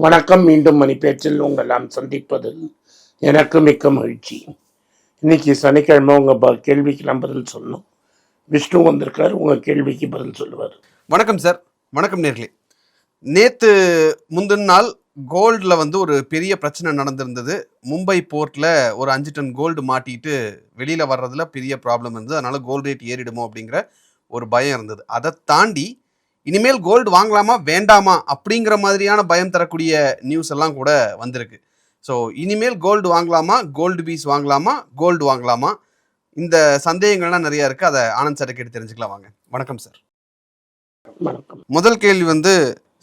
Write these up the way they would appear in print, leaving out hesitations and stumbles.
வணக்கம். மீண்டும் மணி பேச்சில் உங்களாம் சந்திப்பதில் எனக்கு மிக்க மகிழ்ச்சி. இன்னைக்கு சனிக்கிழமை உங்கள் கேள்விக்கெல்லாம் பதில் சொல்லணும். விஷ்ணு வந்திருக்கார், உங்கள் கேள்விக்கு பதில் சொல்லுவார். வணக்கம் சார். வணக்கம் நேர்களே. நேற்று முந்தின நாள் கோல்டில் வந்து ஒரு பெரிய பிரச்சனை நடந்திருந்தது. மும்பை போர்ட்டில் ஒரு 5 டன் கோல்டு மாட்டிட்டு வெளியில் வர்றதுல பெரிய ப்ராப்ளம் இருந்தது. அதனால் கோல்டு ரேட் ஏறிடுமோ அப்படிங்கிற ஒரு பயம் இருந்தது. அதை தாண்டி இனிமேல் கோல்டு வாங்கலாமா வேண்டாமா அப்படிங்கிற மாதிரியான பயம் தரக்கூடிய நியூஸ் எல்லாம் கூட வந்திருக்கு. ஸோ இனிமேல் கோல்டு வாங்கலாமா, கோல்டு பீஸ் வாங்கலாமா, கோல்டு வாங்கலாமா, இந்த சந்தேகங்கள்லாம் நிறையா இருக்குது. அதை ஆனந்த் சார் கேட்டு தெரிஞ்சுக்கலாம் வாங்க. வணக்கம் சார். வணக்கம். முதல் கேள்வி வந்து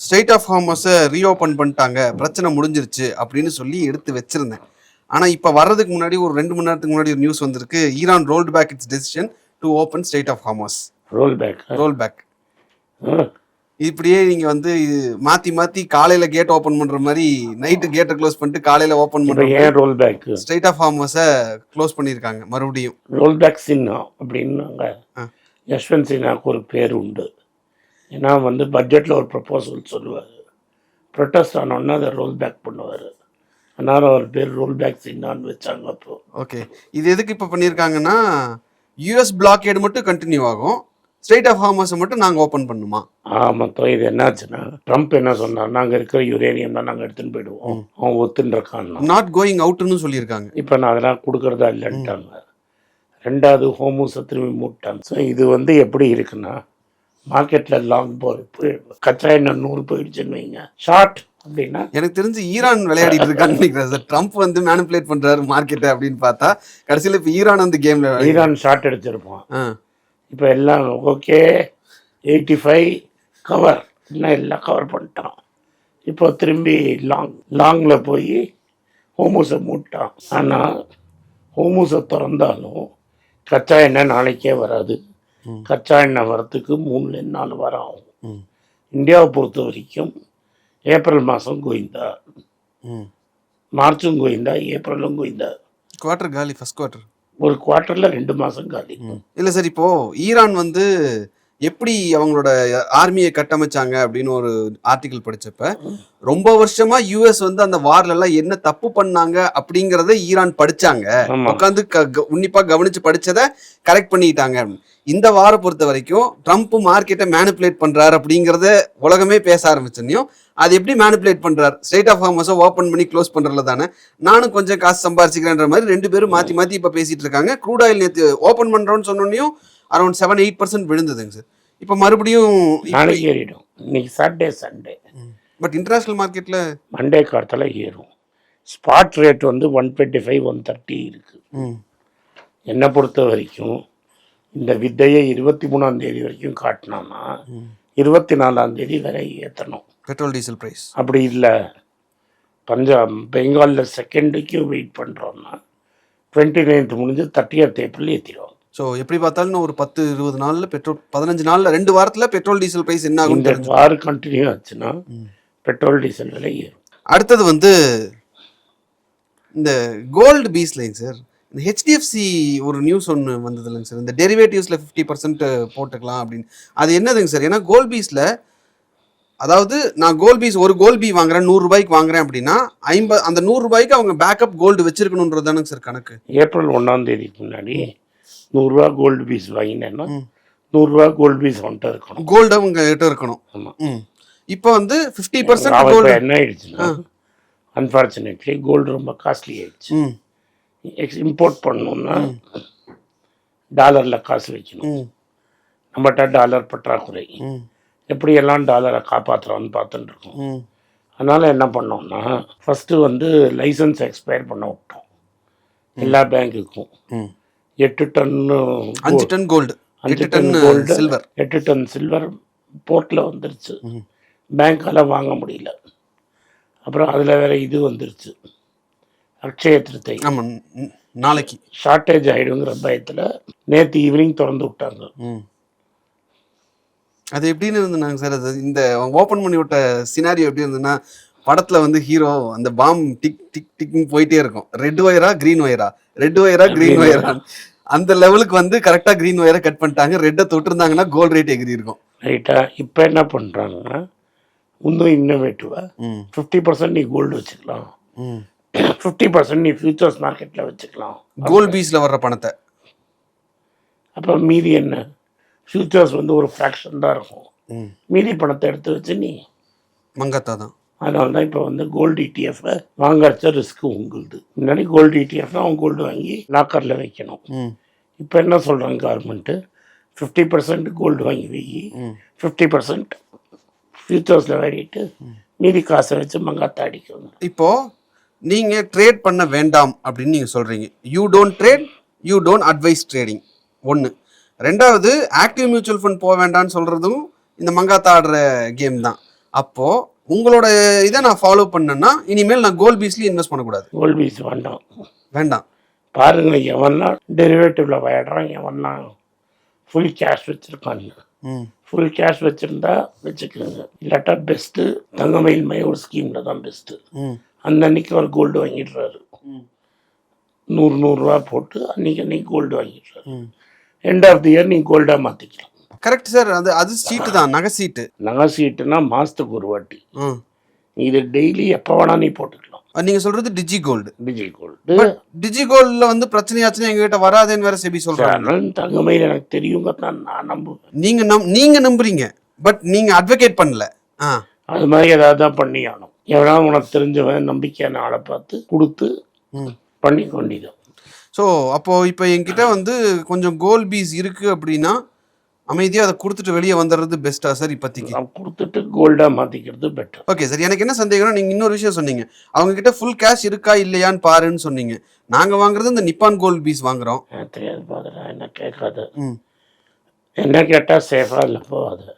ஸ்ட்ரெயிட் ஆஃப் ஹார்மஸை ரீஓப்பன் பண்ணிட்டாங்க, பிரச்சனை முடிஞ்சிருச்சு அப்படின்னு சொல்லி எடுத்து வச்சிருந்தேன். ஆனால் இப்போ வர்றதுக்கு முன்னாடி ஒரு 2 மணி நேரத்துக்கு முன்னாடி ஒரு நியூஸ் வந்திருக்கு. Iran rolled back its decision to open strait of Hormuz. Roll back இப்படியே நீங்க வந்து மாத்தி மாத்தி காலையில கேட் ஓபன் பண்ற மாதிரி நைட்டு கேட்டை க்ளோஸ் பண்ணிட்டு காலையில ஓபன் பண்ற ஏன் ரோல் பேக் ஸ்ட்ரெயிட் ஆஃப் ஹார்மஸை க்ளோஸ் பண்ணியிருக்காங்க மறுபடியும். ரோல் பேக் சின்னா அப்படின்னாங்க. யஷ்வந்த் சின்ஹாவுக்கு ஒரு பேர் உண்டு. ஏன்னா வந்து பட்ஜெட்டில் ஒரு ப்ரப்போசல் சொல்லுவார், ப்ரொட்டஸ்ட் ஆனோன்னா அதை ரோல் பேக் பண்ணுவார். அதனால் அவர் பேர் ரோல் பேக் சின்னான்னு வச்சாங்க. அப்போ ஓகே, இது எதுக்கு இப்போ பண்ணியிருக்காங்கன்னா யூஎஸ் பிளாக்கேடு மட்டும் கண்டினியூ ஆகும், ஸ்ட்ரெயிட் ஆஃப் ஹார்மஸை மட்டும் நாங்கள் ஓப்பன் பண்ணுமா? மொத்தம் இது என்னாச்சுன்னா, ட்ரம்ப் என்ன சொன்னார், நாங்கள் இருக்கிற யுரேனியம் தான் நாங்கள் எடுத்துன்னு போயிடுவோம், அவன் ஒத்துன்னு இருக்கான், நாட் கோயிங் அவுட்னு சொல்லியிருக்காங்க. இப்போ நான் அதெல்லாம் கொடுக்குறதா இல்லைன்ட்டாங்க. ரெண்டாவது ஹோமூஸை திரும்பி மூட்டாங்க. ஸோ இது வந்து எப்படி இருக்குன்னா, மார்க்கெட்டில் லாங் கச்சா எண்ணெய் 100 போயிடுச்சுன்னு வைங்க, ஷார்ட் அப்படின்னா எனக்கு தெரிஞ்சு ஈரான் விளையாடிட்டு இருக்கான்னு நினைக்கிறேன் சார். ட்ரம்ப் வந்து மேனிபுலேட் பண்றாரு மார்க்கெட்டை அப்படின்னு பார்த்தா கடைசியில் இப்போ ஈரான் வந்து கேம்ல ஈரான் ஷார்ட் அடிச்சிருப்பான். இப்போ எல்லாம் ஓகே 85 கவர் இன்னும் எல்லாம் கவர் பண்ணிட்டான். இப்போ திரும்பி லாங்கில் போய் ஹோமூஸை மூட்டான். ஆனால் ஹோமூஸை திறந்தாலும் கச்சா எண்ணெய் நாளைக்கே வராது. கச்சா எண்ணெய் வரத்துக்கு 3-4 வாரம் ஆகும். இந்தியாவை பொறுத்த வரைக்கும் ஏப்ரல் மாதம் கோயிந்தா, மார்ச்சும் கோயிந்தா, ஏப்ரலும் கோயிந்தா. குவார்டர் காலி, ஃபர்ஸ்ட் குவார்டர். ஒரு குவார்ட்டரில் 2 மாதம் காலி. இல்லை சார், இப்போது ஈரான் வந்து எப்படி அவங்களோட ஆர்மியை கட்டமைச்சாங்க அப்படின்னு ஒரு ஆர்டிகிள் படிச்சப்ப, ரொம்ப வருஷமா யூஎஸ் வந்து அந்த வார்ல எல்லாம் என்ன தப்பு பண்ணாங்க அப்படிங்கறத ஈரான் படிச்சாங்க, உட்காந்து உன்னிப்பா கவனிச்சு படிச்சதை கரெக்ட் பண்ணிட்டாங்க. இந்த வார பொறுத்த வரைக்கும் ட்ரம்ப் மார்க்கெட்டை மேனிபுலேட் பண்றாரு அப்படிங்கறத உலகமே பேச ஆரம்பிச்சனையும், அது எப்படி மேனிபுலேட் பண்றாரு, ஸ்ட்ரெயிட் ஆஃப் ஹார்மஸை ஓப்பன் பண்ணி க்ளோஸ் பண்றதுல தானே, நானும் கொஞ்சம் காசு சம்பாரிச்சுக்கிறேன்ற மாதிரி 2 பேரும் மாத்தி மாத்தி இப்ப பேசிட்டு இருக்காங்க. க்ரூட் ஆயில் நேற்று ஓப்பன் பண்றோம்னு சொன்னோன்னையும் அரௌண்ட் 7-8% விழுந்ததுங்க சார். இப்போ மறுபடியும் நாளைக்கு ஏறிடும். இன்னைக்கு சாட்டர்டே சண்டே. பட் இன்டர்நேஷனல் மார்க்கெட்டில் மண்டே காலத்தில் ஏறும். ஸ்பாட் ரேட் வந்து 125-130 இருக்கு. என்னை பொறுத்த வரைக்கும் இந்த வித்தையை 23ஆம் தேதி வரைக்கும் காட்டினான்னா 24ஆம் தேதி வரை ஏற்றணும் பெட்ரோல் டீசல் ப்ரைஸ். அப்படி இல்லை, பெங்காலில் செகண்டுக்கு வெயிட் பண்ணுறோன்னா 29th முடிஞ்சு 30th ஏப்ரல் ஏற்றிடுவாங்க. ஸோ எப்படி பார்த்தாலும் ஒரு 10-20 நாளில் பெட்ரோல், 15 நாளில் 2 வாரத்தில் பெட்ரோல் டீசல் ப்ரைஸ் என்ன ஆகும்? இந்த வாரம் கண்டினியூ ஆச்சுன்னா பெட்ரோல் டீசல் விலை ஏறும். அடுத்தது வந்து இந்த கோல்டு பீஸ்லைங்க சார், இந்த ஹெச்டிஎஃப்சி ஒரு நியூஸ் ஒன்று வந்தது இல்லைங்க சார், இந்த டெரிவேட்டிவ்ஸில் 50% போட்டுக்கலாம் அப்படின்னு. அது என்னதுங்க சார்? ஏன்னா கோல்ட் பீஸில், அதாவது நான் கோல்ட் பீஸ் ஒரு கோல்ட் பீ வாங்குறேன், 100 ரூபாய்க்கு வாங்குறேன் அப்படின்னா அந்த 100 ரூபாய்க்கு அவங்க பேக்கப் கோல்டு வச்சிருக்கணுன்றது தானுங்க சார் கணக்கு. ஏப்ரல் 1ஆம் தேதிக்கு முன்னாடி 100 ரூபா கோல்டு பீஸ் வாங்கினேன்னா 100 ரூபா கோல்டு பீஸ் வந்துட்டு இருக்கணும், கோல்டு அவங்க கிட்ட இருக்கணும். ஆமாம். இப்போ வந்து 50% கோல்டு என்ன ஆயிடுச்சுன்னா, அன்ஃபார்ச்சுனேட்லி கோல்டு ரொம்ப காஸ்ட்லி ஆயிடுச்சு. இம்போர்ட் பண்ணணும்னா டாலரில் காசு வைக்கணும். நம்மகிட்ட டாலர் பற்றாக்குறை. எப்படியெல்லாம் டாலரை காப்பாற்றுறோன்னு பார்த்துட்டு இருக்கோம். அதனால் என்ன பண்ணோம்னா, ஃபஸ்ட்டு வந்து லைசன்ஸ் எக்ஸ்பயர் பண்ண விட்டோம் எல்லா பேங்க்குக்கும். 8 ton 5 ton gold, 8 ton gold, 8 ton silver போர்ட்டில் வந்துருச்சு. பேங்க்கால் வாங்க முடியல. அப்புறம் அதில் வேற இது வந்துருச்சு, அக்ஷய திருத்தை. ஆமாம், நாளைக்கு ஷார்ட்டேஜ் ஆகிடுங்கிற பயத்தில் நேற்று ஈவினிங் திறந்து விட்டாங்க. அது எப்படின்னு இருந்துனாங்க சார்? அது இந்த ஓப்பன் பண்ணி விட்ட சினாரியோ எப்படி இருந்ததுன்னா, படத்தில் வந்து ஹீரோ அந்த பாம் டிக் டிக் டிக்னு போயிட்டே இருக்கும், ரெட் ஒயரா க்ரீன் ஒயரா, ரெட் ஒயரா க்ரீன் ஒயரா, அந்த லெவலுக்கு வந்து கரெக்டாக க்ரீன் ஒயரை கட் பண்ணிட்டாங்க. ரெட்டை தொட்டிருந்தாங்கன்னா கோல்டு ரேட் எகிரி இருக்கும். ரைட்டா? இப்போ என்ன பண்ணுறாங்கன்னா, இன்னும் இன்னோவேட்டிவாக 50% நீ கோல்டு வச்சுக்கலாம், 50% நீ ஃபியூச்சர்ஸ் மார்க்கெட்டில் வச்சுக்கலாம். கோல்ட் பீஸில் வர்ற பணத்தை அப்போ மீதி என்ன, ஃபியூச்சர்ஸ் வந்து ஒரு ஃப்ராக்ஷன் தான் இருக்கும். மீதி பணத்தை எடுத்து வச்சு நீ மங்காத்தா தான். அதனால தான் இப்போ வந்து கோல்டு இடிஎஃப்பை வாங்கறச்ச ரிஸ்க்கு உங்களுது. முன்னாடி கோல்டு இடிஎஃப்னா அவன் கோல்டு வாங்கி லாக்கரில் வைக்கணும். இப்போ என்ன சொல்கிறாங்க கவர்மெண்ட்டு, 50% கோல்டு வாங்கி வை, 50% ஃபியூச்சர்ஸில் வாங்கிட்டு மீதி காசை வச்சு மங்காத்தா அடிக்கணும். இப்போது நீங்கள் ட்ரேட் பண்ண வேண்டாம் அப்படின்னு நீங்கள் சொல்கிறீங்க. You don't trade, you don't advice trading. ஒன்று. ரெண்டாவது, ஆக்டிவ் மியூச்சுவல் ஃபண்ட் போக வேண்டாம்னு சொல்கிறதும் இந்த மங்காத்தா ஆடுற கேம் தான். அப்போது உங்களோட இதை நான் ஃபாலோ பண்ணேன்னா இனிமேல் நான் கோல்ட் பீஸ்லேயும் இன்வெஸ்ட் பண்ணக்கூடாது. கோல்ட் பீஸ் வேண்டாம். வேண்டாம். பாருங்க, எவன்னா டெரிவேட்டிவ்ல விளையாடுறான், எவன்னா ஃபுல் கேஷ் வச்சுருக்காங்க. ஃபுல் கேஷ் வச்சுருந்தா வச்சுக்கோங்க, இல்லாட்டா பெஸ்ட்டு தங்கமயில்மை ஒரு ஸ்கீமில் தான் பெஸ்ட்டு. அந்த அன்னைக்கு அவர் கோல்டு வாங்கிடுறாரு, 100 ரூபா போட்டு அன்னைக்கு கோல்டு வாங்கிடுறாரு. எண்ட் ஆஃப் தி இயர் நீ கோல்டாக மாற்றிக்கலாம். Correct sir. அது சீட்டு தான், நகை சீட்டு. நகை சீட்டுனா மாதத்துக்கு ஒரு வாட்டி, இது டெய்லி எப்போ வேணா நீ போட்டுக்கலாம். நீங்கள் சொல்கிறது டிஜி கோல்டு. டிஜி கோல்டு, டிஜி கோல்டில் வந்து பிரச்சனையாச்சுன்னா எங்ககிட்ட வராதேன்னு வேற செபி சொல்கிறாங்க. தங்கமயில் எனக்கு தெரியுங்க, நான் நம்புவேன். நீங்கள் நம்புறீங்க, பட் நீங்கள் அட்வொகேட் பண்ணல. அது மாதிரி ஏதாவது தான் பண்ணி ஆகணும். எவனா உனக்கு தெரிஞ்சவன் நம்பிக்கையான ஆளை பார்த்து கொடுத்து பண்ணி கொண்டிதான். ஸோ அப்போது இப்போ என்கிட்ட வந்து கொஞ்சம் கோல்ட் பீஸ் இருக்குது அப்படின்னா அமைதியாக அதை கொடுத்துட்டு வெளியே வந்துடுறது பெஸ்ட்டா சார்? இப்போதைக்கு கொடுத்துட்டு கோல்டாக மாற்றிக்கிறது பெட்டர். Okay sir. எனக்கு என்ன சந்தேகம்னா, நீங்கள் இன்னொரு விஷயம் சொன்னீங்க, அவங்கக்கிட்ட ஃபுல் கேஷ் இருக்கா இல்லையான்னு பாருன்னு சொன்னீங்க. நாங்கள் வாங்குறது இந்த நிப்பான் கோல்ட் பீஸ் வாங்குகிறோம். தெரியாது பார்க்குறேன், என்ன கேட்காது. என்ன கேட்டால் சேஃபாக இல்லை போகாது,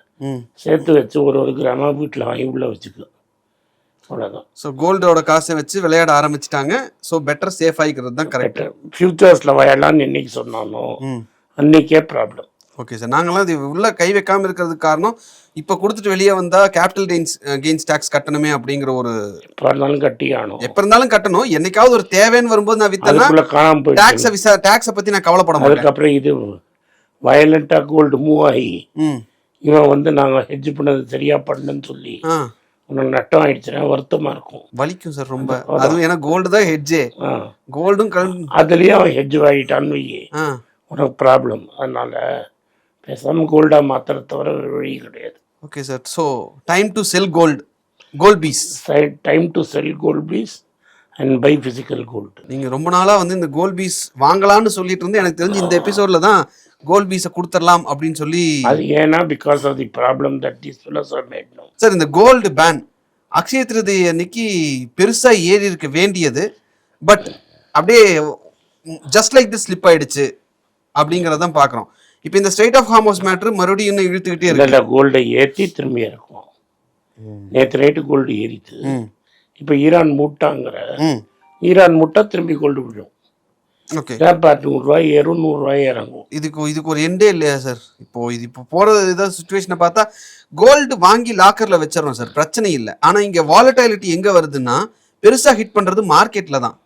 சேர்த்து வச்சு ஒரு கிராம வீட்டில் வாங்கி உள்ளே வச்சுக்கலாம், அவ்வளோதான். ஸோ கோல்டோட காசை வச்சு விளையாட ஆரம்பிச்சிட்டாங்க. ஸோ பெட்டர் சேஃப் ஆகிக்கிறது தான் கரெக்ட். ஃபியூச்சர்ஸில் விளையாடலான்னு இன்னைக்கு சொன்னாலும் அன்னைக்கே ப்ராப்ளம். Okay sir. நாங்களாம் இது உள்ள கை வைக்காமல் இருக்கிறதுக்கு காரணம், இப்போ கொடுத்துட்டு வெளியே வந்தால் கேபிட்டல் கெயின்ஸ் டேக்ஸ் கட்டணுமே அப்படிங்கிற ஒரு, எப்போ இருந்தாலும் கட்டி ஆகணும், எப்போ இருந்தாலும் கட்டணும். என்னைக்காவது ஒரு தேவைன்னு வரும்போது நான் வித்தேன்னா டேக்ஸை பற்றி நான் கவலைப்பட மாட்டேன். அதுக்கப்புறம் இது வயலண்ட்டாக கோல்டு மூவ் ஆகி இவன் வந்து நாங்கள் ஹெட்ஜ் பண்ணது சரியா பண்ணணும்னு சொல்லி உனக்கு நட்டம் ஆயிடுச்சுன்னா வருத்தமாக இருக்கும், வலிக்கும் சார் ரொம்ப. அதுவும் ஏன்னா கோல்டு தான் ஹெட்ஜே, கோல்டும் அதுலேயே அவன் ஹெட்ஜ் ஆகிட்டான்னு வையே உனக்கு ப்ராப்ளம். அதனால பேசாமல் கோல்டாக மாத்திர தவிர வழி கிடையாது. Okay sir. So time to sell gold piece. Time to sell gold piece and buy physical gold. நீங்கள் ரொம்ப நாளாக வந்து இந்த கோல்ட் பீஸ் வாங்கலாம்னு சொல்லிட்டு இருந்து, எனக்கு தெரிஞ்சு இந்த எபிசோடில் தான் கோல்ட் பீஸை கொடுத்துடலாம் அப்படின்னு சொல்லி. அது ஏன்னா because of the problem that these fellows have made now. Sir, இந்த கோல்டு பேன் அக்ஷய திருதியை அன்னைக்கு பெருசாக ஏறி இருக்க வேண்டியது, பட் அப்படியே ஜஸ்ட் லைக் திஸ் ஸ்லிப் ஆயிடுச்சு அப்படிங்கிறதான் பார்க்குறோம். இப்போ இந்த ஸ்ட்ரெயிட் ஆஃப் ஹார்மோஸ் மேட்ரு மறுபடியும் இன்னும் இழுத்துக்கிட்டே இருக்கு. கோல்டை ஏற்றி திரும்பி இறக்கும். நேற்று நைட்டு கோல்டு ஏறிச்சு, இப்போ ஈரான் மூட்டாங்கிற ஈரான் மூட்டா திரும்பி கோல்டு விழும். ஓகே, 100 ரூபாய் ஏறும், 100 ரூபாய் இறங்கும். இதுக்கு ஒரு எண்டே இல்லையா சார்? இப்போ போகிற ஏதாவது சுச்சுவேஷனை பார்த்தா கோல்டு வாங்கி லாக்கரில் வச்சிடறோம் சார், பிரச்சனை இல்லை. ஆனால் இங்கே வாலட்டாலிட்டி எங்கே வருதுன்னா, பெருசாக ஹிட் பண்ணுறது மார்க்கெட்டில் தான்.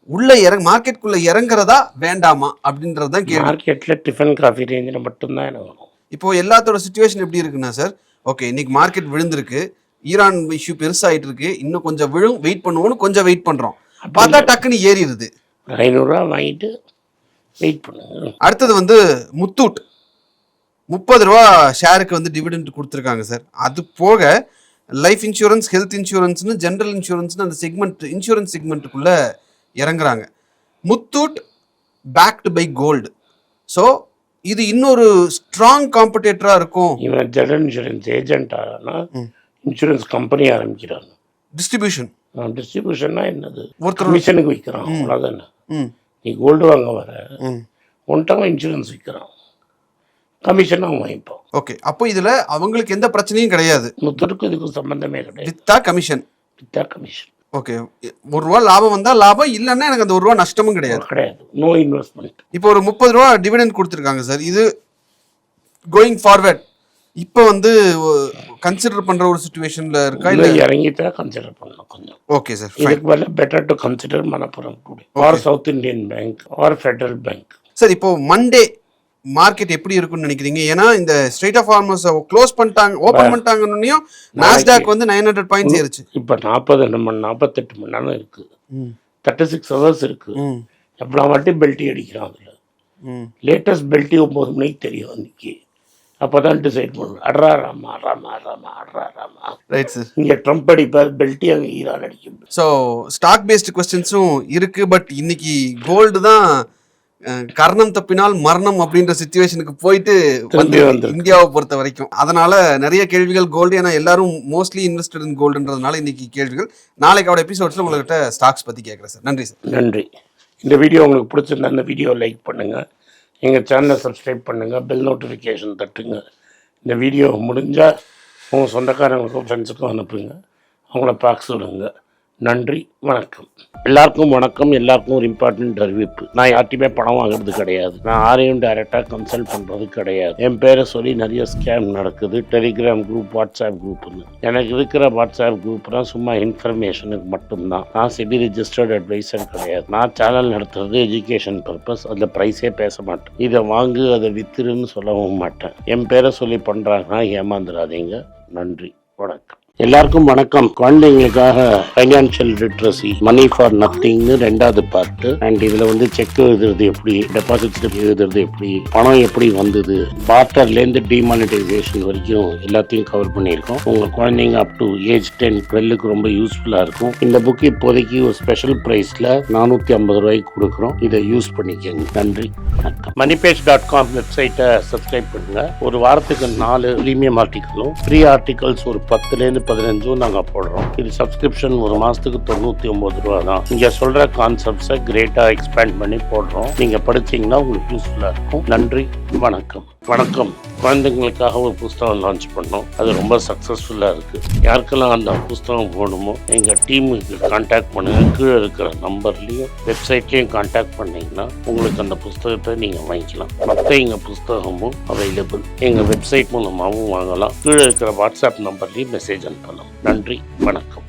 உள்ள மார்க்கெட்டுக்குள்ள இறங்குறதா வேண்டாமா அப்படின்றது தான் கேள்வி. மார்க்கெட்ல டிஃபன் காஃபி ரேஞ்சில் மட்டும்தான் இறங்கணும். இப்போ எல்லாத்தோட சிச்சுவேஷன் எப்படி இருக்குன்னா சார், ஓகே இன்னைக்கு மார்க்கெட் விழுந்திருக்கு, ஈரான் இஷ்யூ பெருசாயிட்டு இருக்கு, இன்னும் கொஞ்சம் விழும், வெயிட் பண்ணுவோம்னு கொஞ்சம் வெயிட் பண்றோம், பார்த்தா டக்குன்னு ஏறிடுது. 500 ரூபா வாங்கிட்டு வெயிட் பண்ணுங்க. அடுத்தது வந்து முத்தூட் 30 ரூபா ஷேருக்கு வந்து டிவிடெண்ட் கொடுத்துருக்காங்க சார். அது போக லைஃப் இன்சூரன்ஸ், ஹெல்த் இன்சூரன்ஸ்னு, ஜென்ரல் இன்சூரன்ஸ்னு அந்த செக்மெண்ட், இன்சூரன்ஸ் செக்மெண்ட்டுக்குள்ள இறங்குறாங்க. Muthoot backed by gold. So இது இன்னொரு ஸ்ட்ராங் காம்படேட்டரா இருக்கும். இவன் ஜெனரல் இன்சூரன்ஸ் ஏஜென்ட் ஆனா இன்சூரன்ஸ் கம்பெனி ஆரம்பிக்கிறாங்க. டிஸ்ட்ரிபியூஷன்னா என்னது? ஒருத்தர் கமிஷனுக்கு விற்கிறான், அவ்வளோதானே. நீ கோல்டு வாங்க வர ஒன்ட்டாக இன்சூரன்ஸ் விற்கிறான், கமிஷன் அவன் வாங்கிப்பான். ஓகே, அப்போ இதில் அவங்களுக்கு எந்த பிரச்சனையும் கிடையாது. முத்தூட்டுக்கு இதுக்கும் சம்மந்தமே கிடையாது. வித்தா கமிஷன். ஓகே, ₹1 லாபம் வந்தால் லாபம், இல்லைன்னா எனக்கு அந்த ₹1 நஷ்டமும் கிடையாது. No investment. இப்போ ஒரு 30 ரூபா டிவிடெண்ட் கொடுத்துருக்காங்க சார். இது கோயிங் ஃபார்வர்ட் இப்போ வந்து கன்சிடர் பண்ற ஒரு சிச்சுவேஷன்ல இருக்கா? இல்ல இறங்கிட்டா கன்சிடர் பண்ணலாம் கொஞ்சம். ஓகே சார், இதுக்கு பதிலா better to consider Manappuram today or South Indian bank or Federal bank. Sir இப்போ மண்டே மார்க்கெட் எப்படி இருக்கும்னு நினைக்கிறீங்க? ஏன்னா இந்த ஸ்ட்ரெயிட் ஆஃப் ஹார்மஸ் க்ளோஸ் பண்ணிட்டாங்க, ஓபன் பண்ணிட்டாங்கன்னு நாஸ்டாக் வந்து 900 பாயிண்ட்ஸ் ஏறிச்சு. இப்போ 48 மணி நேரம் இருக்கு, 36 ஹவர்ஸ் இருக்கு. எப்படா மட்டும் பெல்ட்டி அடிக்கிறான். அதில் லேட்டஸ்ட் பெல்ட்டி 9 மணிக்கு தெரியும் அன்னைக்கு. அப்போதான் டிசைட் பண்ணுவோம். அட்ரா ராமா. Right sir. இங்கே ட்ரம்ப் அடிப்பார், பெல்ட்டி அங்கே ஈரான் அடிக்கும். ஸோ ஸ்டாக் பேஸ்டு கொஸ்டின்ஸும் இருக்கு. பட் இன்னைக்கு கோல்டு தான் கர்ணம் தப்பினால் மரணம் அப்படின்ற சிச்சுவேஷனுக்கு போயிட்டு இந்தியாவை பொறுத்த வரைக்கும். அதனால நிறைய கேள்விகள் கோல்டு. ஏன்னா எல்லாரும் மோஸ்ட்லி இன்வெஸ்டட் இன் கோல்டுன்றதுனால இன்னைக்கு கேள்விகள். நாளைக்கு அவட எபிசோட்ஸ்ல உங்கள்கிட்ட ஸ்டாக்ஸ் பத்தி கேட்குறேன் சார். நன்றி சார். நன்றி. இந்த வீடியோ உங்களுக்கு பிடிச்சிருந்தா இந்த வீடியோ லைக் பண்ணுங்கள், எங்கள் சேனலை சப்ஸ்கிரைப் பண்ணுங்கள், பெல் நோட்டிஃபிகேஷன் தட்டுங்க. இந்த வீடியோ முடிஞ்சால் உங்கள் சொந்தக்காரங்களுக்கும் ஃப்ரெண்ட்ஸுக்கும் அனுப்புங்க, அவங்கள பார்க்க சொல்லுங்க. நன்றி, வணக்கம். எல்லாருக்கும் வணக்கம். எல்லாருக்கும் ஒரு இம்பார்ட்டன்ட் அறிவிப்பு. நான் யார்ட்டையுமே பணம் வாங்குறது கிடையாது. நான் யாரையும் டைரெக்டாக கன்சல்ட் பண்ணுறது கிடையாது. என் பேரை சொல்லி நிறைய ஸ்கேம் நடக்குது. டெலிகிராம் குரூப், வாட்ஸ்அப் குரூப்னு. எனக்கு இருக்கிற வாட்ஸ்அப் குரூப்லாம் சும்மா இன்ஃபர்மேஷனுக்கு மட்டும்தான். நான் செபி ரிஜிஸ்டர்ட் அட்வைசர் கிடையாது. நான் சேனல் நடத்துறது எஜுகேஷன் பர்பஸ். அதில் ப்ரைஸே பேச மாட்டேன். இதை வாங்கு அதை வித்துருன்னு சொல்லவும் மாட்டேன். என் பேரை சொல்லி பண்ணுறாங்கன்னா ஏமாந்துடாதீங்க. நன்றி, வணக்கம். எல்லாருக்கும் வணக்கம். குழந்தைங்களுக்காக ஃபைனான்சியல் லிட்ரஸி, மணி ஃபார் நத்திங்னு 2வது பார்ட்டு. அண்ட் இதுல வந்து செக் எழுதுறது எப்படி, டெபாசிட் ஸ்லிப் எழுதுறது எப்படி, பணம் எப்படி வந்தது, பார்ட்டர்லேருந்து டிமானிட்டைசேஷன் வரைக்கும் எல்லாத்தையும் கவர் பண்ணியிருக்கோம். உங்க குழந்தைங்க அப் டு ஏஜ் 10, 12க்கு ரொம்ப யூஸ்ஃபுல்லா இருக்கும். இந்த புக் இப்போதைக்கு ஒரு ஸ்பெஷல் பிரைஸ்ல 450 ரூபாய்க்கு கொடுக்குறோம். இதை யூஸ் பண்ணிக்கங்க. நன்றி, வணக்கம். moneypage.com வெப்சைட்டை சப்ஸ்கிரைப் பண்ணுங்க. ஒரு வாரத்துக்கு 4 ப்ரீமியம் ஆர்டிக்கலும், ஃப்ரீ ஆர்டிகல்ஸ் ஒரு 10லேருந்து 15 நாங்கள் போடுறோம். இது சப்ஸ்கிரிப்ஷன் ஒரு மாதத்துக்கு 99 ரூபா தான். இங்கே சொல்கிற கான்செப்ட்ஸை கிரேட்டாக எக்ஸ்பேண்ட் பண்ணி போடுறோம். நீங்கள் படிச்சிங்கன்னா உங்களுக்கு யூஸ்ஃபுல்லாக இருக்கும். நன்றி, வணக்கம். வணக்கம். குழந்தைங்களுக்காக ஒரு புஸ்தகம் லான்ச் பண்ணோம். அது ரொம்ப சக்ஸஸ்ஃபுல்லாக இருக்குது. யாருக்கெல்லாம் அந்த புஸ்தகம் போகணுமோ எங்கள் டீமுக்கு கான்டாக்ட் பண்ணுங்கள். கீழே இருக்கிற நம்பர்லேயும் வெப்சைட்லேயும் கான்டாக்ட் பண்ணிங்கன்னா உங்களுக்கு அந்த புஸ்தகத்தை நீங்கள் வாங்கிக்கலாம். மற்ற எங்கள் புஸ்தகமும் அவைலபிள். எங்கள் வெப்சைட் மூலமாகவும் வாங்கலாம். கீழே இருக்கிற வாட்ஸ்அப் நம்பர்லேயும் மெசேஜ் அனுப்பலாம். நன்றி, வணக்கம்.